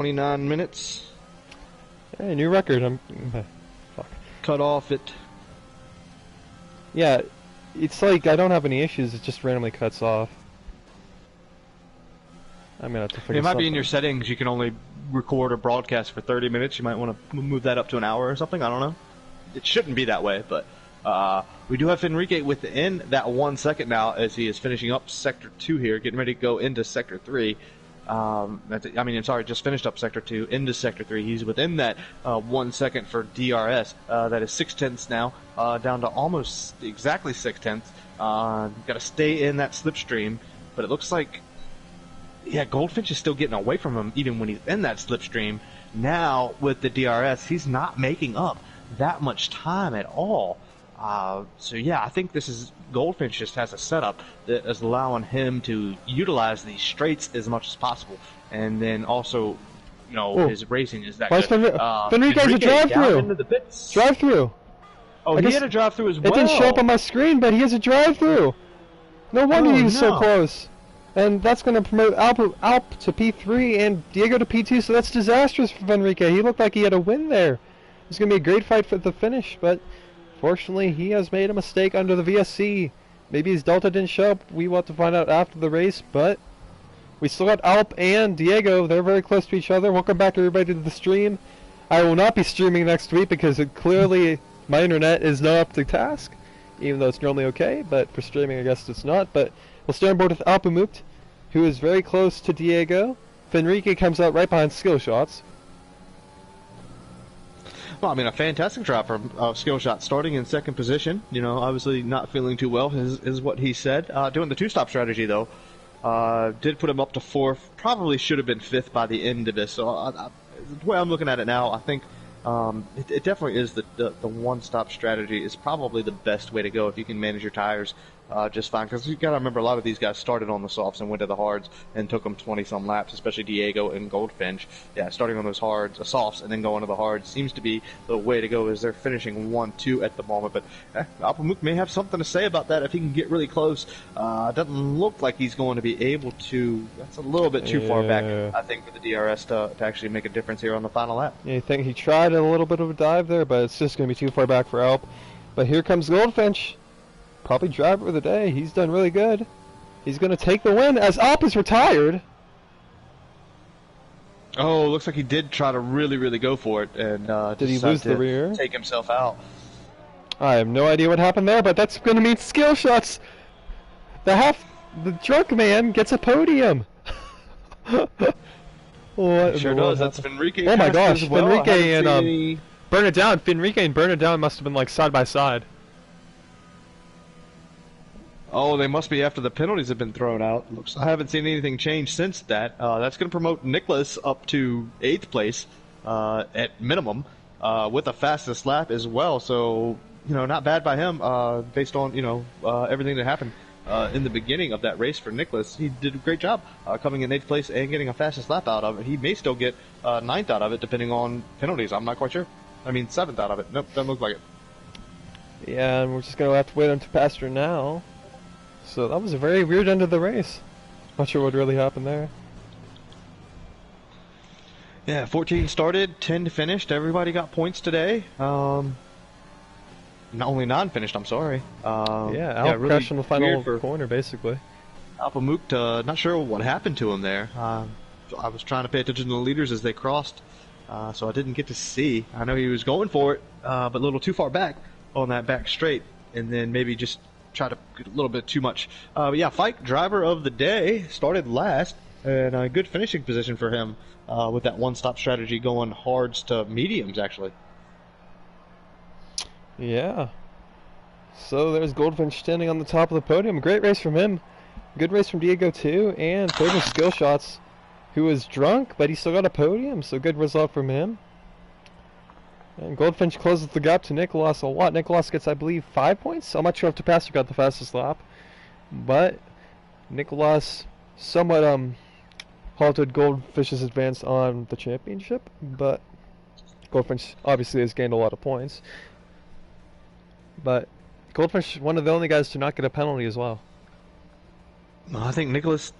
29 minutes. Hey, new record. Fuck. Cut off at... Yeah, it's like I don't have any issues. It just randomly cuts off. I'm gonna have to figure It might be in something. your settings. You can only record or broadcast for 30 minutes. You might want to move that up to an hour or something. I don't know. It shouldn't be that way, but we do have Enrique within that 1 second now as he is finishing up Sector 2 here, getting ready to go into Sector 3. Just finished up Sector 2 into Sector 3. He's within that 1 second for DRS. That is 6/10 now, down to almost exactly 6/10. Got to stay in that slipstream, but it looks like, yeah, Goldfinch is still getting away from him even when he's in that slipstream. Now, with the DRS, he's not making up that much time at all. So yeah, I think this is Goldfinch just has a setup that is allowing him to utilize these straights as much as possible, and then also, you know, his racing is that good. Enrique's a drive-through. Into the pits. Drive-through. Oh, he had a drive-through as well. It didn't show up on my screen, but he has a drive-through. No wonder he was so close. And that's going to promote Alp to P3 and Diego to P2, so that's disastrous for Enrique. He looked like he had a win there. It's going to be a great fight for the finish, but fortunately he has made a mistake under the VSC. Maybe his Delta didn't show up. We will have to find out after the race, but we still got Alp and Diego. They're very close to each other. Welcome back everybody to the stream. I will not be streaming next week because clearly my internet is not up to task, even though it's normally okay, but for streaming I guess it's not. But we'll stay on board with Alpamukt, who is very close to Diego. Fenrique comes out right behind Skill Shots. Well, I mean, a fantastic drop from Skill Shot, starting in second position. You know, obviously not feeling too well is what he said. Doing the two-stop strategy, though, did put him up to fourth. Probably should have been fifth by the end of this. So the way I'm looking at it now, I think it definitely is the one-stop strategy is probably the best way to go if you can manage your tires just fine. Because you got to remember, a lot of these guys started on the softs and went to the hards and took them 20-some laps, especially Diego and Goldfinch. Yeah, starting on those hards, softs, and then going to the hards seems to be the way to go, as they're finishing 1-2 at the moment. But Alpamukt may have something to say about that if he can get really close. Doesn't look like he's going to be able to. That's a little bit too far back, I think, for the DRS to actually make a difference here on the final lap. Yeah, I think he tried a little bit of a dive there, but it's just going to be too far back for Alp. But here comes Goldfinch. Probably driver of the day. He's done really good. He's going to take the win as Alp is retired. Oh, looks like he did try to really go for it, and did he lose the rear? Take himself out. I have no idea what happened there, but that's going to mean Skill Shots. The drunk man gets a podium. Sure does. That's Fenrique. Oh my gosh, well. Fenrique and Burn It Down. Fenrique and Burn It Down must have been like side by side. Oh, they must be after the penalties have been thrown out. I haven't seen anything change since that. That's going to promote Nicholas up to 8th place at minimum with the fastest lap as well. So, you know, not bad by him based on, you know, everything that happened in the beginning of that race for Nicholas. He did a great job coming in 8th place and getting a fastest lap out of it. He may still get 9th out of it depending on penalties. I'm not quite sure. I mean, 7th out of it. Nope, doesn't look like it. Yeah, and we're just going to have to wait on to Pastor now. So that was a very weird end of the race. Not sure what really happened there. Yeah, 14 started, 10 finished. Everybody got points today. Not only 9 finished, I'm sorry. Alp really crashed in the final for corner, basically. Alpamukt, not sure what happened to him there. I was trying to pay attention to the leaders as they crossed, so I didn't get to see. I know he was going for it, but a little too far back on that back straight, and then maybe just try to get a little bit too much. But yeah, Fike, driver of the day, started last, and a good finishing position for him with that one-stop strategy going hards to mediums, actually. Yeah. So there's Goldfinch standing on the top of the podium. Great race from him. Good race from Diego, too. And third was Skill Shots, who was drunk, but he still got a podium, so good result from him. And Goldfinch closes the gap to Nicholas a lot. Nicholas gets, I believe, 5 points. I'm not sure if the passer got the fastest lap. But Nicholas somewhat halted Goldfinch's advance on the championship. But Goldfinch obviously has gained a lot of points. But Goldfinch, one of the only guys to not get a penalty as well. I think Nicholas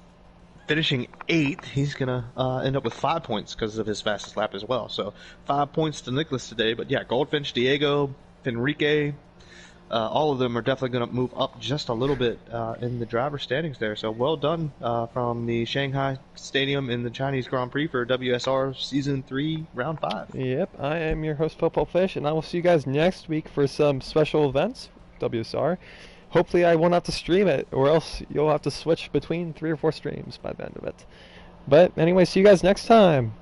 finishing 8th. He's going to end up with 5 points because of his fastest lap as well. So 5 points to Nicholas today. But yeah, Goldfinch, Diego, Enrique, all of them are definitely going to move up just a little bit in the driver standings there. So well done from the Shanghai Stadium in the Chinese Grand Prix for WSR Season 3, Round 5. Yep, I am your host, Football Fish, and I will see you guys next week for some special events, WSR. Hopefully I won't have to stream it, or else you'll have to switch between 3 or 4 streams by the end of it. But anyway, see you guys next time.